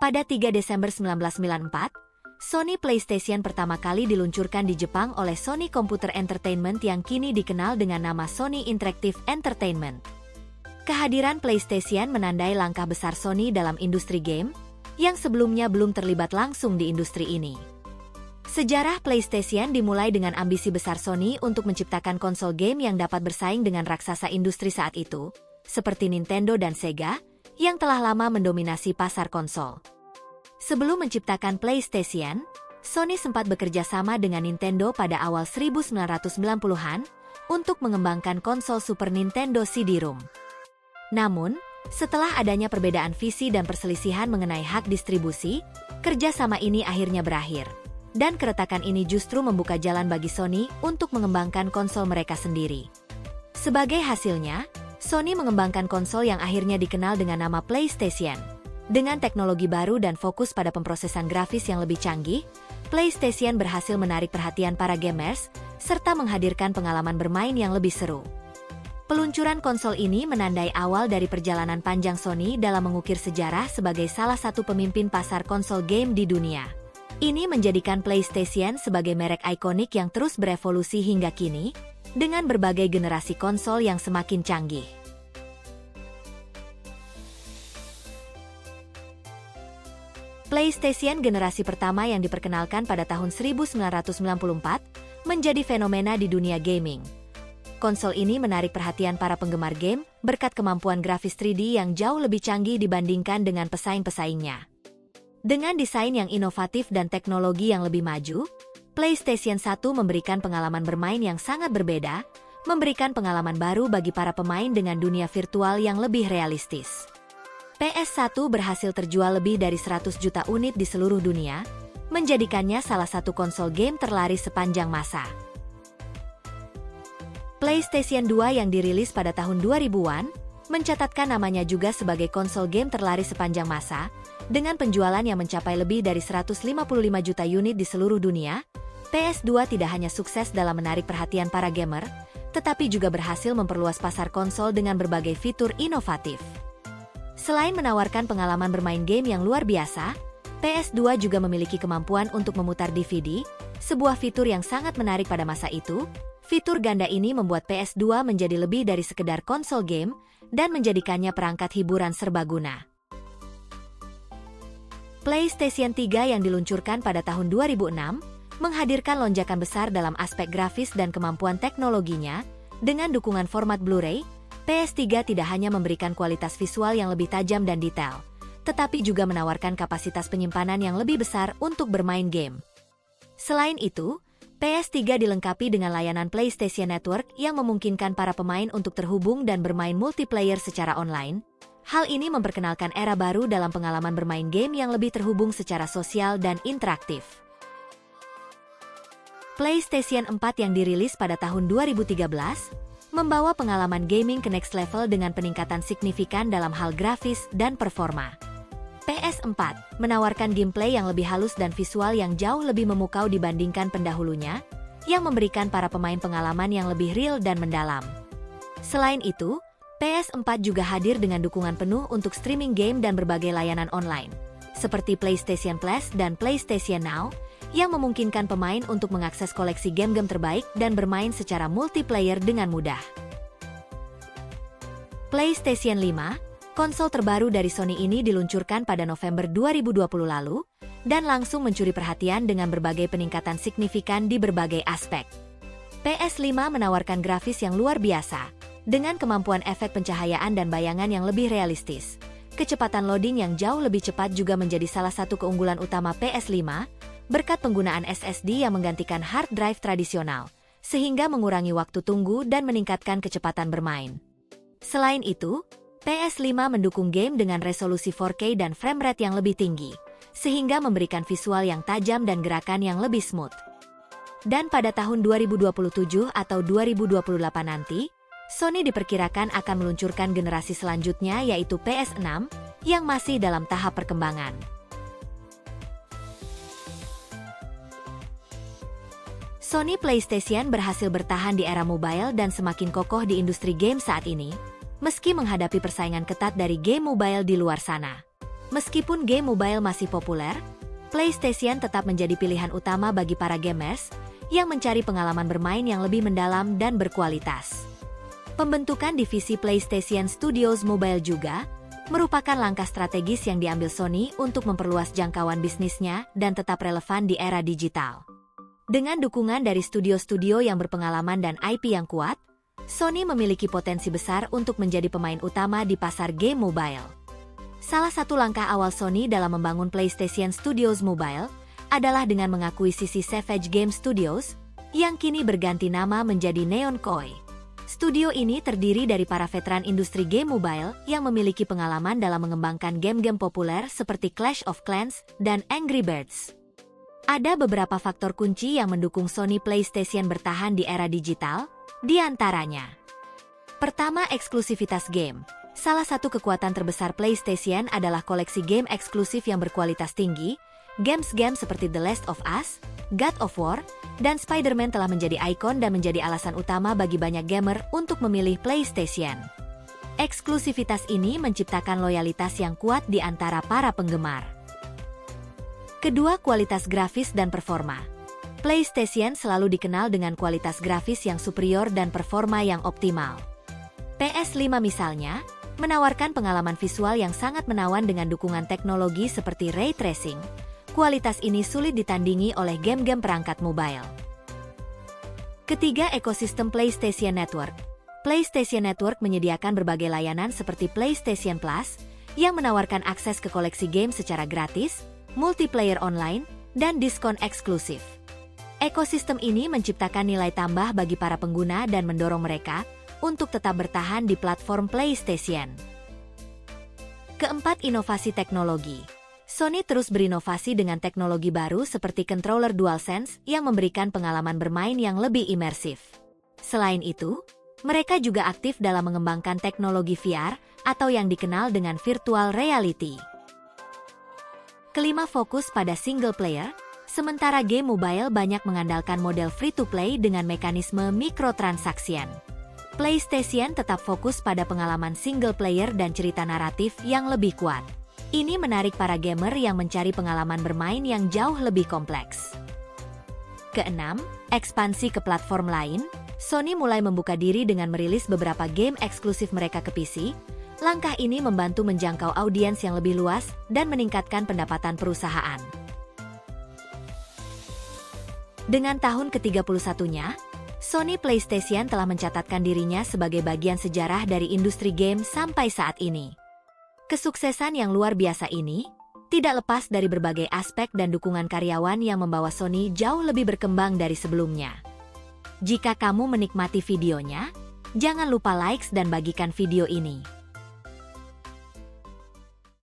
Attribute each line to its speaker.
Speaker 1: Pada 3 Desember 1994, Sony PlayStation pertama kali diluncurkan di Jepang oleh Sony Computer Entertainment yang kini dikenal dengan nama Sony Interactive Entertainment. Kehadiran PlayStation menandai langkah besar Sony dalam industri game, yang sebelumnya belum terlibat langsung di industri ini. Sejarah PlayStation dimulai dengan ambisi besar Sony untuk menciptakan konsol game yang dapat bersaing dengan raksasa industri saat itu, seperti Nintendo dan Sega, yang telah lama mendominasi pasar konsol. Sebelum menciptakan PlayStation, Sony sempat bekerja sama dengan Nintendo pada awal 1990-an untuk mengembangkan konsol Super Nintendo CD-ROM. Namun, setelah adanya perbedaan visi dan perselisihan mengenai hak distribusi, kerjasama ini akhirnya berakhir. Dan keretakan ini justru membuka jalan bagi Sony untuk mengembangkan konsol mereka sendiri. Sebagai hasilnya, Sony mengembangkan konsol yang akhirnya dikenal dengan nama PlayStation. Dengan teknologi baru dan fokus pada pemrosesan grafis yang lebih canggih, PlayStation berhasil menarik perhatian para gamers, serta menghadirkan pengalaman bermain yang lebih seru. Peluncuran konsol ini menandai awal dari perjalanan panjang Sony dalam mengukir sejarah sebagai salah satu pemimpin pasar konsol game di dunia. Ini menjadikan PlayStation sebagai merek ikonik yang terus berevolusi hingga kini, dengan berbagai generasi konsol yang semakin canggih. PlayStation generasi pertama yang diperkenalkan pada tahun 1994, menjadi fenomena di dunia gaming. Konsol ini menarik perhatian para penggemar game, berkat kemampuan grafis 3D yang jauh lebih canggih dibandingkan dengan pesaing-pesaingnya. Dengan desain yang inovatif dan teknologi yang lebih maju, PlayStation 1 memberikan pengalaman bermain yang sangat berbeda, memberikan pengalaman baru bagi para pemain dengan dunia virtual yang lebih realistis. PS1 berhasil terjual lebih dari 100 juta unit di seluruh dunia, menjadikannya salah satu konsol game terlaris sepanjang masa. PlayStation 2 yang dirilis pada tahun 2000-an, mencatatkan namanya juga sebagai konsol game terlaris sepanjang masa, dengan penjualan yang mencapai lebih dari 155 juta unit di seluruh dunia. PS2 tidak hanya sukses dalam menarik perhatian para gamer, tetapi juga berhasil memperluas pasar konsol dengan berbagai fitur inovatif. Selain menawarkan pengalaman bermain game yang luar biasa, PS2 juga memiliki kemampuan untuk memutar DVD, sebuah fitur yang sangat menarik pada masa itu. Fitur ganda ini membuat PS2 menjadi lebih dari sekedar konsol game, dan menjadikannya perangkat hiburan serbaguna. PlayStation 3 yang diluncurkan pada tahun 2006, menghadirkan lonjakan besar dalam aspek grafis dan kemampuan teknologinya. Dengan dukungan format Blu-ray, PS3 tidak hanya memberikan kualitas visual yang lebih tajam dan detail, tetapi juga menawarkan kapasitas penyimpanan yang lebih besar untuk bermain game. Selain itu, PS3 dilengkapi dengan layanan PlayStation Network yang memungkinkan para pemain untuk terhubung dan bermain multiplayer secara online. Hal ini memperkenalkan era baru dalam pengalaman bermain game yang lebih terhubung secara sosial dan interaktif. PlayStation 4 yang dirilis pada tahun 2013, membawa pengalaman gaming ke next level dengan peningkatan signifikan dalam hal grafis dan performa. PS4 menawarkan gameplay yang lebih halus dan visual yang jauh lebih memukau dibandingkan pendahulunya, yang memberikan para pemain pengalaman yang lebih real dan mendalam. Selain itu, PS4 juga hadir dengan dukungan penuh untuk streaming game dan berbagai layanan online, seperti PlayStation Plus dan PlayStation Now, yang memungkinkan pemain untuk mengakses koleksi game-game terbaik dan bermain secara multiplayer dengan mudah. PlayStation 5, konsol terbaru dari Sony ini diluncurkan pada November 2020 lalu, dan langsung mencuri perhatian dengan berbagai peningkatan signifikan di berbagai aspek. PS5 menawarkan grafis yang luar biasa, dengan kemampuan efek pencahayaan dan bayangan yang lebih realistis. Kecepatan loading yang jauh lebih cepat juga menjadi salah satu keunggulan utama PS5, berkat penggunaan SSD yang menggantikan hard drive tradisional, sehingga mengurangi waktu tunggu dan meningkatkan kecepatan bermain. Selain itu, PS5 mendukung game dengan resolusi 4K dan frame rate yang lebih tinggi, sehingga memberikan visual yang tajam dan gerakan yang lebih smooth. Dan pada tahun 2027 atau 2028 nanti, Sony diperkirakan akan meluncurkan generasi selanjutnya yaitu PS6, yang masih dalam tahap perkembangan. Sony PlayStation berhasil bertahan di era mobile dan semakin kokoh di industri game saat ini, meski menghadapi persaingan ketat dari game mobile di luar sana. Meskipun game mobile masih populer, PlayStation tetap menjadi pilihan utama bagi para gamers yang mencari pengalaman bermain yang lebih mendalam dan berkualitas. Pembentukan divisi PlayStation Studios Mobile juga merupakan langkah strategis yang diambil Sony untuk memperluas jangkauan bisnisnya dan tetap relevan di era digital. Dengan dukungan dari studio-studio yang berpengalaman dan IP yang kuat, Sony memiliki potensi besar untuk menjadi pemain utama di pasar game mobile. Salah satu langkah awal Sony dalam membangun PlayStation Studios Mobile adalah dengan mengakuisisi Savage Game Studios, yang kini berganti nama menjadi Neon Koi. Studio ini terdiri dari para veteran industri game mobile yang memiliki pengalaman dalam mengembangkan game-game populer seperti Clash of Clans dan Angry Birds. Ada beberapa faktor kunci yang mendukung Sony PlayStation bertahan di era digital, di antaranya. Pertama, eksklusivitas game. Salah satu kekuatan terbesar PlayStation adalah koleksi game eksklusif yang berkualitas tinggi. Games-game seperti The Last of Us, God of War, dan Spider-Man telah menjadi ikon dan menjadi alasan utama bagi banyak gamer untuk memilih PlayStation. Eksklusivitas ini menciptakan loyalitas yang kuat di antara para penggemar. Kedua, kualitas grafis dan performa. PlayStation selalu dikenal dengan kualitas grafis yang superior dan performa yang optimal. PS5 misalnya, menawarkan pengalaman visual yang sangat menawan dengan dukungan teknologi seperti ray tracing. Kualitas ini sulit ditandingi oleh game-game perangkat mobile. Ketiga, ekosistem PlayStation Network. PlayStation Network menyediakan berbagai layanan seperti PlayStation Plus, yang menawarkan akses ke koleksi game secara gratis, multiplayer online, dan diskon eksklusif. Ekosistem ini menciptakan nilai tambah bagi para pengguna dan mendorong mereka untuk tetap bertahan di platform PlayStation. Keempat, inovasi teknologi. Sony terus berinovasi dengan teknologi baru seperti controller DualSense yang memberikan pengalaman bermain yang lebih imersif. Selain itu, mereka juga aktif dalam mengembangkan teknologi VR atau yang dikenal dengan virtual reality. Kelima, fokus pada single player. Sementara game mobile banyak mengandalkan model free-to-play dengan mekanisme mikrotransaksian. PlayStation tetap fokus pada pengalaman single player dan cerita naratif yang lebih kuat. Ini menarik para gamer yang mencari pengalaman bermain yang jauh lebih kompleks. Keenam, ekspansi ke platform lain. Sony mulai membuka diri dengan merilis beberapa game eksklusif mereka ke PC. Langkah ini membantu menjangkau audiens yang lebih luas dan meningkatkan pendapatan perusahaan. Dengan tahun ke-31-nya, Sony PlayStation telah mencatatkan dirinya sebagai bagian sejarah dari industri game sampai saat ini. Kesuksesan yang luar biasa ini tidak lepas dari berbagai aspek dan dukungan karyawan yang membawa Sony jauh lebih berkembang dari sebelumnya. Jika kamu menikmati videonya, jangan lupa likes dan bagikan video ini.